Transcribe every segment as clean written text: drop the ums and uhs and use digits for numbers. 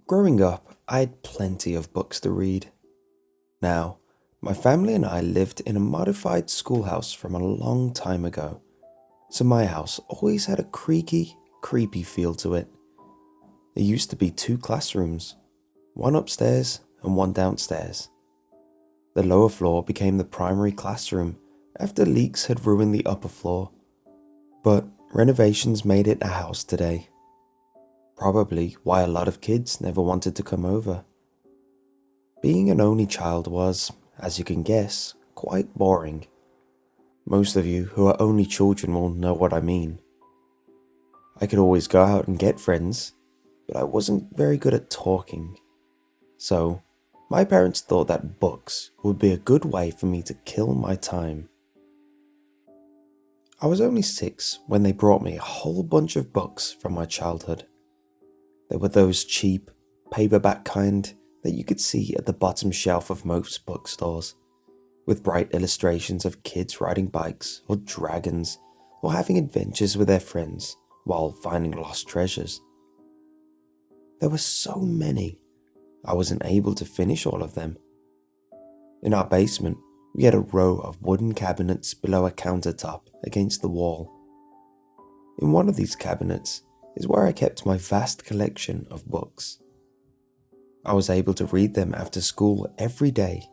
Growing up, I had plenty of books to read. Now, my family and I lived in a modified schoolhouse from a long time ago, so my house always had a creaky, creepy feel to it. There used to be two classrooms, one upstairs and one downstairs. The lower floor became the primary classroom after leaks had ruined the upper floor, but renovations made it a house today. Probably why a lot of kids never wanted to come over. Being an only child was, as you can guess, quite boring. Most of you who are only children will know what I mean. I could always go out and get friends, but I wasn't very good at talking. So, my parents thought that books would be a good way for me to kill my time. I was only 6 when they brought me a whole bunch of books from my childhood. They were those cheap, paperback kind that you could see at the bottom shelf of most bookstores, with bright illustrations of kids riding bikes or dragons or having adventures with their friends while finding lost treasures. There were so many, I wasn't able to finish all of them. In our basement, we had a row of wooden cabinets below a countertop against the wall. In one of these cabinets is where I kept my vast collection of books. I was able to read them after school every day,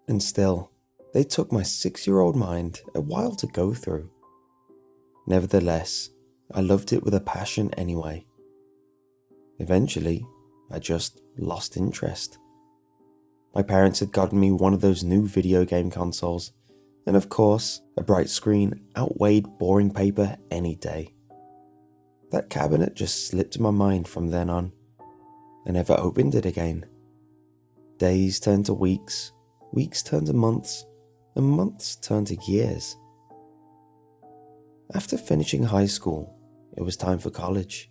and still, they took my 6-year-old mind a while to go through. Nevertheless, I loved it with a passion anyway. Eventually, I just lost interest. My parents had gotten me one of those new video game consoles, and of course, a bright screen outweighed boring paper any day. That cabinet just slipped my mind from then on. I never opened it again. Days turned to weeks, weeks turned to months, and months turned to years. After finishing high school, it was time for college.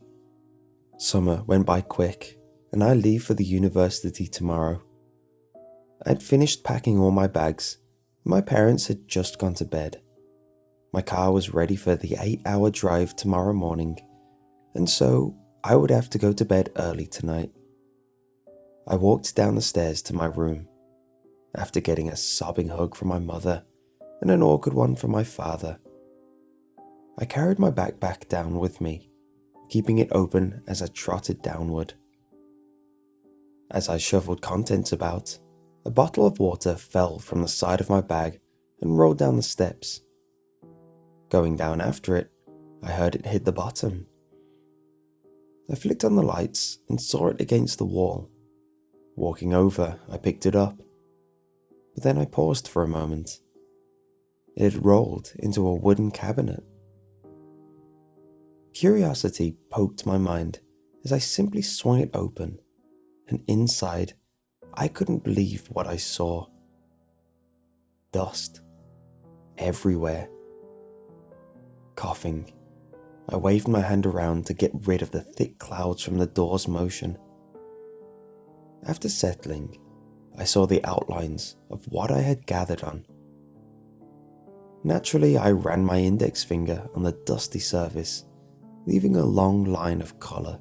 Summer went by quick, and I leave for the university tomorrow. I had finished packing all my bags, and my parents had just gone to bed. My car was ready for the 8-hour drive tomorrow morning, and so I would have to go to bed early tonight. I walked down the stairs to my room, after getting a sobbing hug from my mother and an awkward one from my father. I carried my backpack down with me, keeping it open as I trotted downward. As I shuffled contents about, a bottle of water fell from the side of my bag and rolled down the steps. Going down after it, I heard it hit the bottom. I flicked on the lights and saw it against the wall. Walking over, I picked it up, but then I paused for a moment. It had rolled into a wooden cabinet. Curiosity poked my mind as I simply swung it open, and inside, I couldn't believe what I saw. Dust everywhere. Coughing, I waved my hand around to get rid of the thick clouds from the door's motion. After settling, I saw the outlines of what I had gathered on. Naturally, I ran my index finger on the dusty surface, leaving a long line of colour.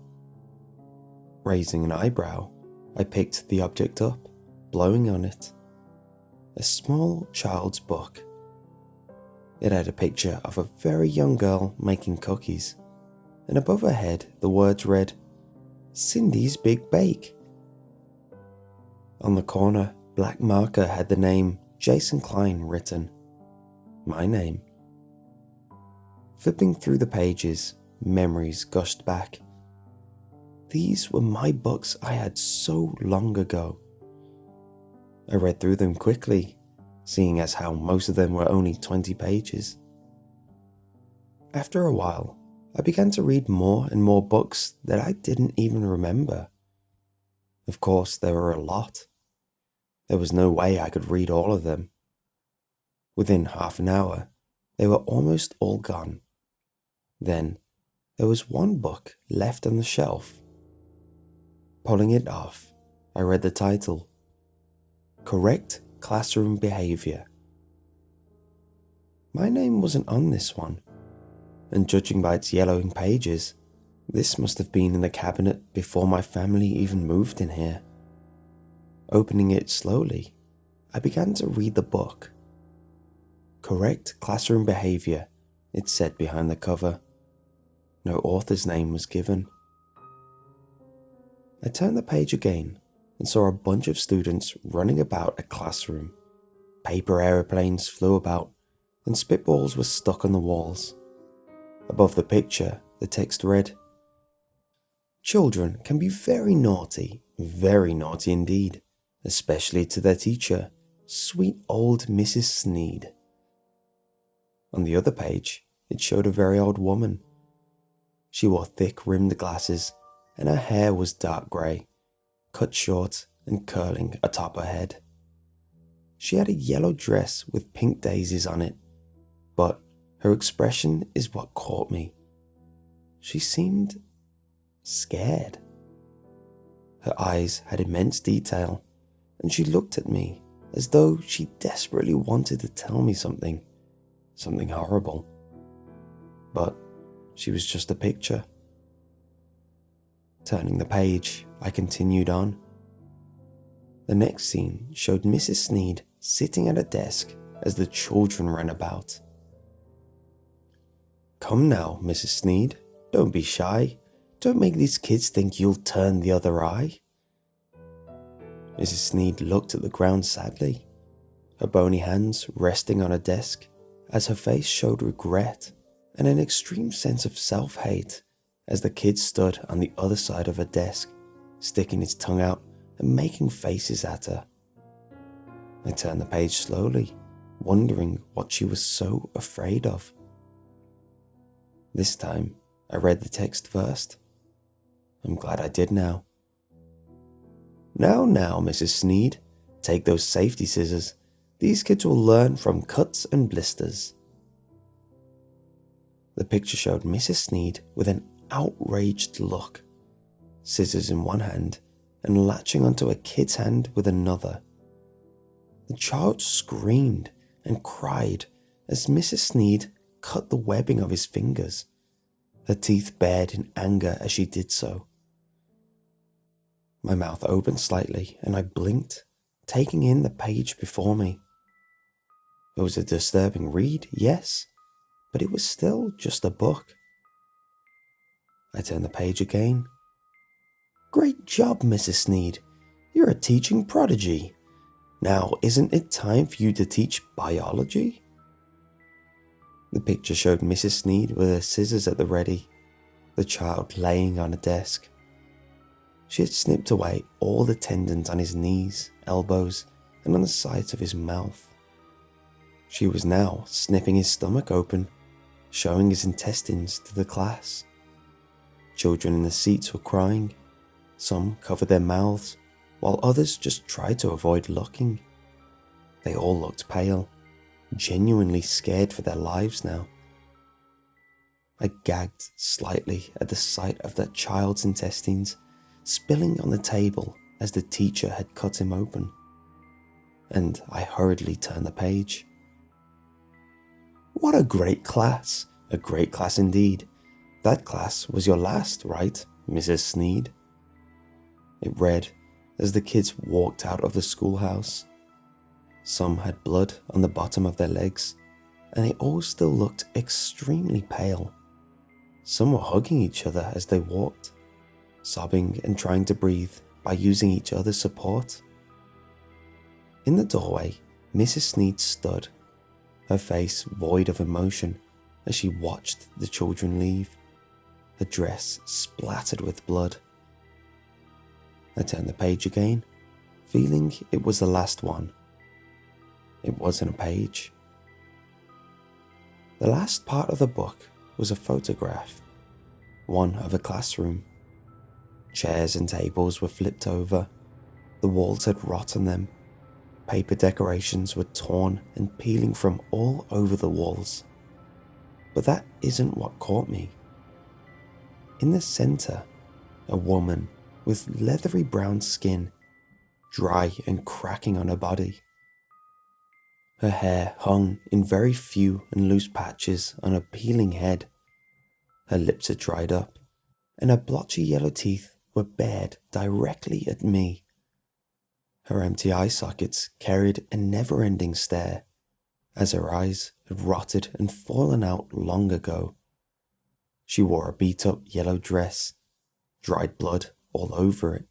Raising an eyebrow, I picked the object up, blowing on it. A small child's book. It had a picture of a very young girl making cookies, and above her head the words read, "Cindy's Big Bake." On the corner, black marker had the name Jason Klein written. My name. Flipping through the pages, memories gushed back. These were my books I had so long ago. I read through them quickly, seeing as how most of them were only 20 pages. After a while, I began to read more and more books that I didn't even remember. Of course, there were a lot. There was no way I could read all of them. Within half an hour, they were almost all gone. Then, there was one book left on the shelf. Pulling it off, I read the title, Correct Classroom Behavior. My name wasn't on this one, and judging by its yellowing pages, This must have been in the cabinet before my family even moved in here. Opening it slowly, I began to read the book. Correct classroom behavior, it said behind the cover. No author's name was given. I turned the page again and saw a bunch of students running about a classroom. Paper aeroplanes flew about and spitballs were stuck on the walls. Above the picture, the text read, "Children can be very naughty indeed, especially to their teacher, sweet old Mrs. Sneed." On the other page, it showed a very old woman. She wore thick-rimmed glasses and her hair was dark grey, cut short and curling atop her head. She had a yellow dress with pink daisies on it, but her expression is what caught me. She seemed scared. Her eyes had immense detail, and she looked at me as though she desperately wanted to tell me something horrible. But she was just a picture. Turning the page, I continued on. The next scene showed Mrs. Sneed sitting at a desk as the children ran about. "Come now, Mrs. Sneed, don't be shy. Don't make these kids think you'll turn the other eye." Mrs. Sneed looked at the ground sadly, her bony hands resting on her desk as her face showed regret and an extreme sense of self-hate as the kid stood on the other side of her desk, sticking his tongue out and making faces at her. I turned the page slowly, wondering what she was so afraid of. This time, I read the text first. I'm glad I did now. Now, Mrs. Sneed, take those safety scissors. These kids will learn from cuts and blisters." The picture showed Mrs. Sneed with an outraged look, scissors in one hand and latching onto a kid's hand with another. The child screamed and cried as Mrs. Sneed cut the webbing of his fingers, her teeth bared in anger as she did so. My mouth opened slightly and I blinked, taking in the page before me. It was a disturbing read, yes, but it was still just a book. I turned the page again. "Great job, Mrs. Sneed. You're a teaching prodigy. Now, isn't it time for you to teach biology?" The picture showed Mrs. Sneed with her scissors at the ready, the child laying on a desk. She had snipped away all the tendons on his knees, elbows, and on the sides of his mouth. She was now snipping his stomach open, showing his intestines to the class. Children in the seats were crying. Some covered their mouths, while others just tried to avoid looking. They all looked pale, genuinely scared for their lives now. I gagged slightly at the sight of that child's intestines spilling on the table as the teacher had cut him open, and I hurriedly turned the page. "What a great class indeed. That class was your last, right, Mrs. Sneed?" It read as the kids walked out of the schoolhouse. Some had blood on the bottom of their legs, and they all still looked extremely pale. Some were hugging each other as they walked, sobbing and trying to breathe by using each other's support. In the doorway, Mrs. Sneed stood, her face void of emotion as she watched the children leave, her dress splattered with blood. I turned the page again, feeling it was the last one. It wasn't a page. The last part of the book was a photograph, one of a classroom. Chairs and tables were flipped over, the walls had rot on them, paper decorations were torn and peeling from all over the walls. But that isn't what caught me. In the center, a woman with leathery brown skin, dry and cracking on her body. Her hair hung in very few and loose patches on her peeling head. Her lips had dried up, and her blotchy yellow teeth were bared directly at me. Her empty eye sockets carried a never-ending stare, as her eyes had rotted and fallen out long ago. She wore a beat-up yellow dress, dried blood all over it,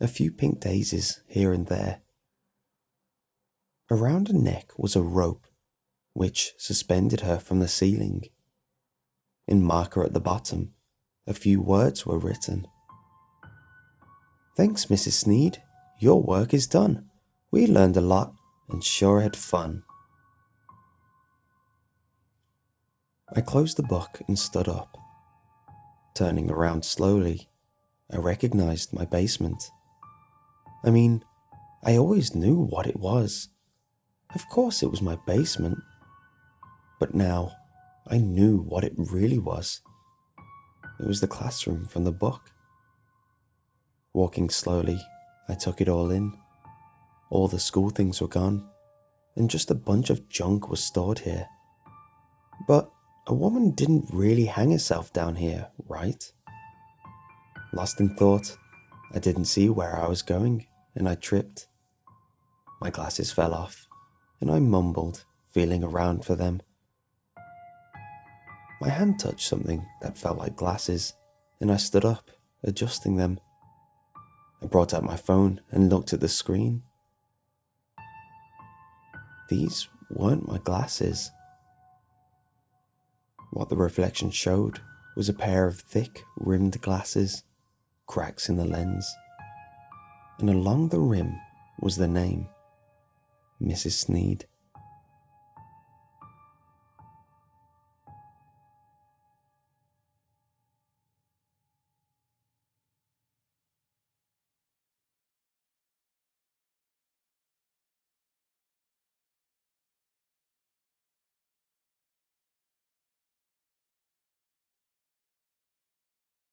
a few pink daisies here and there. Around her neck was a rope, which suspended her from the ceiling. In marker at the bottom, a few words were written. "Thanks, Mrs. Sneed. Your work is done. We learned a lot and sure had fun." I closed the book and stood up. Turning around slowly, I recognized my basement. I mean, I always knew what it was. Of course it was my basement. But now, I knew what it really was. It was the classroom from the book. Walking slowly, I took it all in. All the school things were gone, and just a bunch of junk was stored here. But a woman didn't really hang herself down here, right? Lost in thought, I didn't see where I was going, and I tripped. My glasses fell off, and I mumbled, feeling around for them. My hand touched something that felt like glasses, and I stood up, adjusting them. I brought out my phone and looked at the screen. These weren't my glasses. What the reflection showed was a pair of thick, rimmed glasses, cracks in the lens, and along the rim was the name, Mrs. Sneed.